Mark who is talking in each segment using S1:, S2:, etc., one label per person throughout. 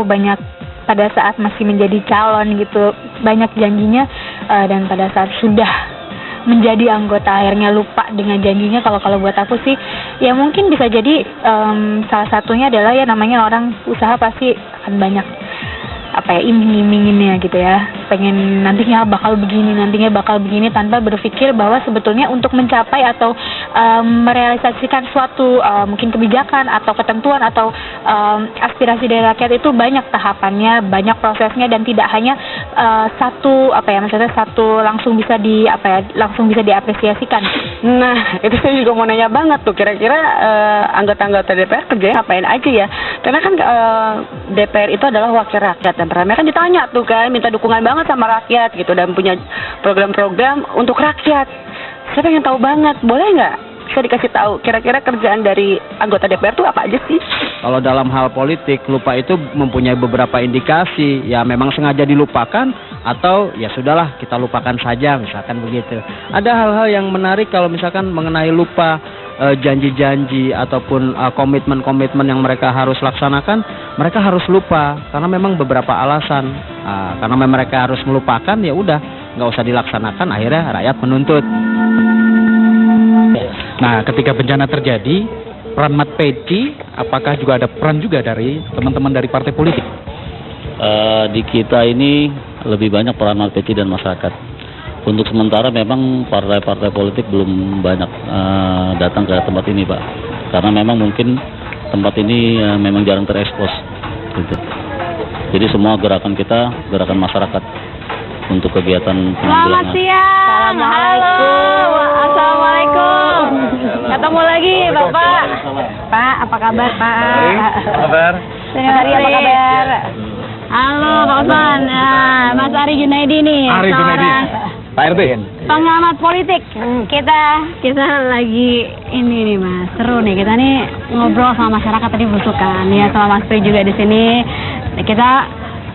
S1: banyak pada saat masih menjadi calon gitu, banyak janjinya, dan pada saat sudah menjadi anggota akhirnya lupa dengan janjinya. Kalau buat aku sih ya mungkin bisa jadi salah satunya adalah ya namanya orang usaha pasti akan banyak iming-iminginnya gitu ya, pengen nantinya bakal begini tanpa berpikir bahwa sebetulnya untuk mencapai atau merealisasikan suatu mungkin kebijakan atau ketentuan atau aspirasi dari rakyat itu banyak tahapannya, banyak prosesnya, dan tidak hanya satu langsung bisa diapresiasikan.
S2: Nah, itu saya juga mau nanya banget tuh, kira-kira anggota-anggota DPR kerjanya ngapain aja ya? Karena kan DPR itu adalah wakil rakyat, dan pertama kan ditanya tuh kan, minta dukungan banget sama rakyat gitu, dan punya program-program untuk rakyat. Saya pengen tahu banget, boleh nggak bisa dikasih tahu kira-kira kerjaan dari anggota DPR tuh apa aja sih?
S3: Kalau dalam hal politik, lupa itu mempunyai beberapa indikasi. Ya memang sengaja dilupakan, atau ya sudahlah kita lupakan saja, misalkan begitu. Ada hal-hal yang menarik kalau misalkan mengenai lupa, janji-janji ataupun komitmen-komitmen yang mereka harus laksanakan, mereka harus lupa karena memang beberapa alasan. Karena mereka harus melupakan, ya udah nggak usah dilaksanakan, akhirnya rakyat menuntut.
S4: Nah, ketika bencana terjadi, peran Mat Peci, apakah juga ada peran juga dari teman-teman dari partai politik?
S5: Di kita ini lebih banyak peran Mat Peci dan masyarakat. Untuk sementara memang partai-partai politik belum banyak datang ke tempat ini, Pak. Karena memang mungkin tempat ini memang jarang terekspos, gitu. Jadi semua gerakan kita, gerakan masyarakat untuk kegiatan penanggulangan.
S6: Selamat siang. Halo. Assalamualaikum. Ketemu lagi, Bapak. Pak, apa kabar, Pak?
S3: Apa kabar?
S6: Hari apa kabar? Halo, Pak Osman. Mas Ari Junaidi nih.
S4: Ari Junaidi. Pak RT.
S6: Pengamat politik. Kita lagi ini nih, Mas. Seru nih, kita nih ngobrol sama masyarakat tadi belusukan. Ya, sama Mas Pri juga di sini. Kita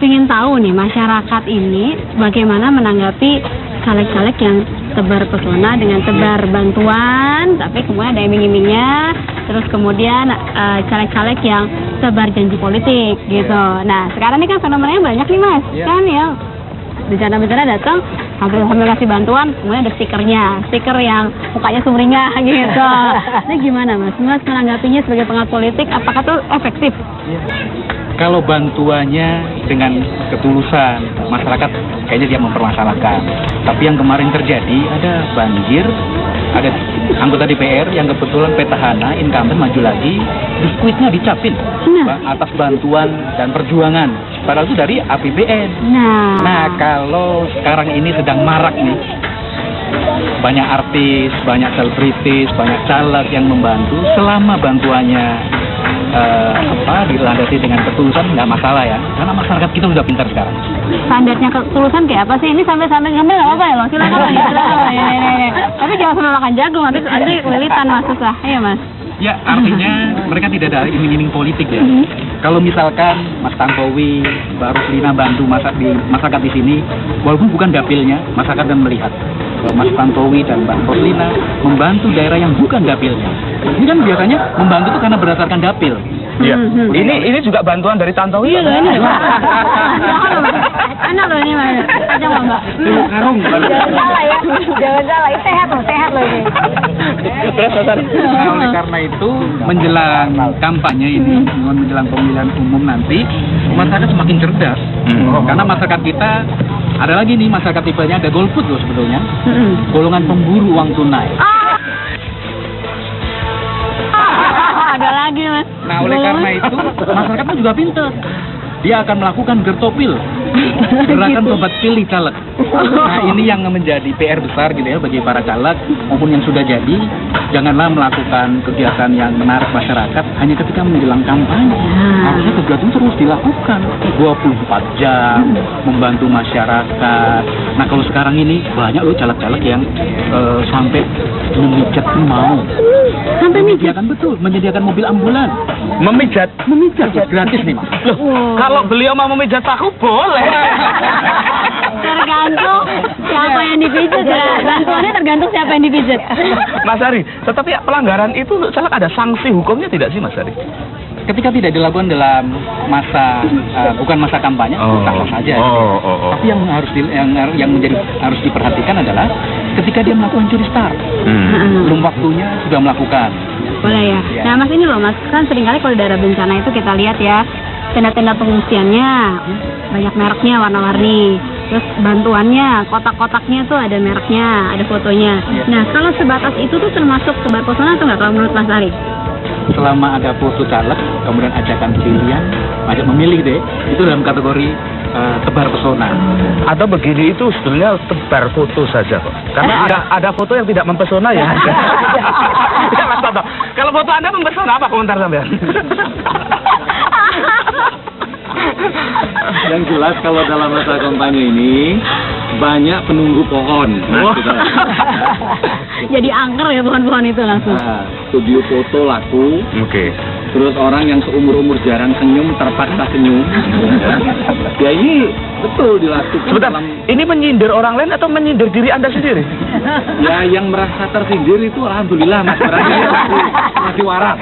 S6: ingin tahu nih masyarakat ini bagaimana menanggapi caleg-caleg yang tebar pesona dengan tebar bantuan, tapi kemudian ada iming-imingnya, terus kemudian caleg-caleg yang tebar janji politik gitu. Nah, sekarang ini kan fenomenanya banyak nih, Mas, kan ya, bencana-bencana datang sambil kasih bantuan, kemudian ada stiker yang mukanya sumringah gitu. Ini gimana, Mas menanggapinya sebagai pengamat politik, apakah itu efektif?
S4: Kalau bantuannya dengan ketulusan, masyarakat kayaknya dia mempermasalahkan. Tapi yang kemarin terjadi, ada banjir, ada anggota DPR yang kebetulan petahana, incumbent maju lagi, biskuitnya dicapin atas bantuan dan perjuangan. Padahal itu dari APBN. Nah, kalau sekarang ini sedang marak nih, banyak artis, banyak selebritis, banyak caleg yang membantu, selama bantuannya dilandasi dengan ketulusan, nggak masalah ya, karena masyarakat kita udah pintar sekarang.
S6: Standarnya ketulusan kayak apa sih? Ini sampai ngambil nggak apa-apa ya, loh, silakan ya. Tapi jangan sampai makan jagung, nanti lilitan, Mas, susah. Iya, Mas.
S4: Ya, artinya mereka tidak ada iming-iming politik ya. Kalau misalkan Mas Tantowi, Mbak Ruslina bantu masyarakat di sini, walaupun bukan dapilnya, masyarakat dan melihat Mas Tantowi dan Mbak Ruslina membantu daerah yang bukan dapilnya. Ini kan biasanya membantu itu karena berdasarkan dapil.
S3: Iya. Ini juga bantuan dari Tantowi.
S6: Iya, ini. Enak loh ini, Mas. Aja Mbak.
S4: Karung.
S6: Jangan salah ya. Jangan salah. Sehat loh ini.
S4: Nah, oleh karena itu menjelang kampanye ini, menjelang pemilihan umum nanti, masyarakat semakin cerdas. Karena masyarakat kita ada lagi nih, masyarakat tipenya ada golput loh sebetulnya. Golongan pemburu uang tunai.
S6: Ada lagi, Mas.
S4: Nah, oleh karena itu masyarakat pun juga pintar. Dia akan melakukan gertopil, gerakan sobat pilih caleg. Nah, ini yang menjadi PR besar gitu ya bagi para caleg maupun yang sudah jadi. Janganlah melakukan kegiatan yang menarik masyarakat hanya ketika menjelang kampanye. Harusnya kegiatan terus dilakukan 24 jam membantu masyarakat. Nah, kalau sekarang ini banyak loh caleg-caleg yang sampai memijat mau.
S6: Sampai
S4: menyediakan mobil ambulan.
S3: Memijat
S4: Gratis nih, Mas.
S3: Loh, kalau beliau mau memijat aku boleh.
S6: Tergantung siapa yang dipijat ya. Bantuannya tergantung siapa yang dipijat.
S3: Mas Ari, tetapi pelanggaran itu untuk caleg ada sanksi hukumnya tidak sih, Mas Ari?
S4: ketika tidak dilakukan dalam masa bukan masa kampanye, sah-sah saja. Tapi yang harus harus diperhatikan adalah ketika dia melakukan curi start, belum waktunya sudah melakukan.
S6: Boleh ya. Nah Mas, ini loh Mas, kan seringkali kalau daerah bencana itu kita lihat ya, tenda-tenda pengungsiannya banyak mereknya, warna-warni. Terus bantuannya, kotak-kotaknya tuh ada mereknya, ada fotonya. Nah kalau sebatas itu tuh termasuk tebar pesona atau nggak kalau menurut Mas Ari?
S4: Selama ada foto caleg, kemudian ajakan pilihan, ajak memilih deh, itu dalam kategori tebar pesona.
S7: Atau begini, itu sebenarnya tebar foto saja kok. Karena ada foto yang tidak mempesona ya. Ya Mas Toto, kalau foto Anda mempesona, apa komentar sampean?
S8: Yang jelas kalau dalam masa kampanye ini banyak penunggu pohon.
S6: Jadi angker ya pohon-pohon itu langsung.
S8: Nah, studio foto laku.
S7: Oke.
S8: Terus orang yang seumur-umur jarang senyum terpaksa senyum. Ya ini betul dilakukan.
S7: Sebentar, ini menyindir orang lain atau menyindir diri Anda sendiri?
S8: Ya yang merasa tersindir itu alhamdulillah Mas, masih waras.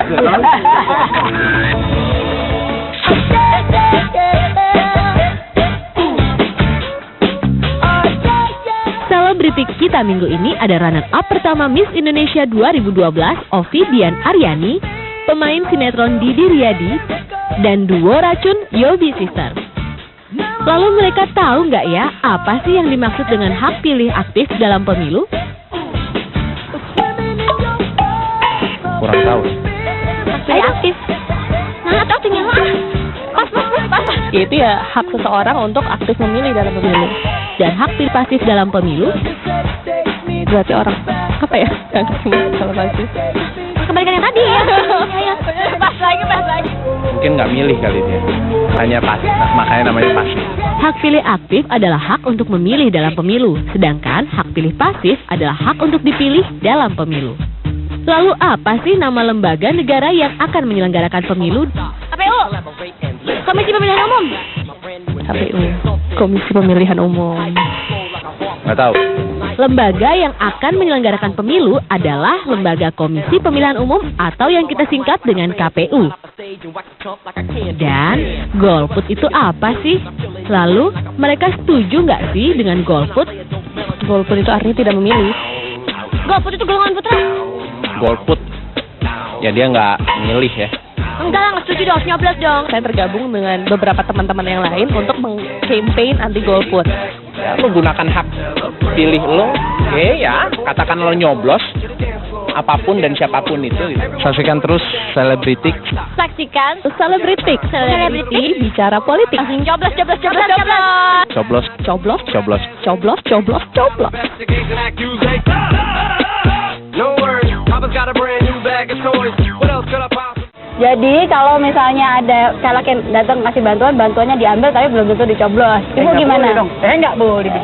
S9: Selebriti kita minggu ini ada runner-up pertama Miss Indonesia 2012, Ovidian Aryani, pemain sinetron Didi Riyadi, dan duo racun Yobi Sister. Lalu mereka tahu nggak ya apa sih yang dimaksud dengan hak pilih aktif dalam pemilu?
S7: Kurang tahu.
S6: Hak pilih aktif. Nah, tahu tinggal pas.
S9: Itu ya hak seseorang untuk aktif memilih dalam pemilu. Dan hak pilih pasif dalam pemilu berarti orang apa ya? Yang kalau pasif.
S6: Kembalikan yang tadi ya. Pas lagi.
S7: Mungkin nggak milih kali dia. Hanya pasif, makanya namanya pasif.
S9: Hak pilih aktif adalah hak untuk memilih dalam pemilu, sedangkan hak pilih pasif adalah hak untuk dipilih dalam pemilu. Lalu apa sih nama lembaga negara yang akan menyelenggarakan pemilu?
S6: KPU. Komisi Pemilihan Umum.
S9: KPU, Komisi Pemilihan Umum.
S7: Nggak tahu.
S9: Lembaga yang akan menyelenggarakan pemilu adalah Lembaga Komisi Pemilihan Umum atau yang kita singkat dengan KPU. Dan golput itu apa sih? Lalu mereka setuju nggak sih dengan golput? Golput itu artinya tidak memilih.
S6: Golput itu golongan putra.
S7: Golput. Ya dia nggak milih ya.
S6: Enggak lah, nggak setuju dong, harus nyoblos dong.
S9: Saya tergabung dengan beberapa teman-teman yang lain untuk meng-campaign anti golput.
S7: Ya, lo gunakan hak pilih lo, oke ya. Katakan lo nyoblos, apapun dan siapapun itu. Gitu. Saksikan terus Selebritik.
S6: Saksikan
S9: Selebritik. Selebriti bicara politik.
S6: langsung coblos.
S2: Jadi kalau misalnya ada caleg yang datang kasih bantuannya diambil tapi belum tentu dicoblos. Itu gimana?
S7: Nggak boleh dong. Nggak boleh.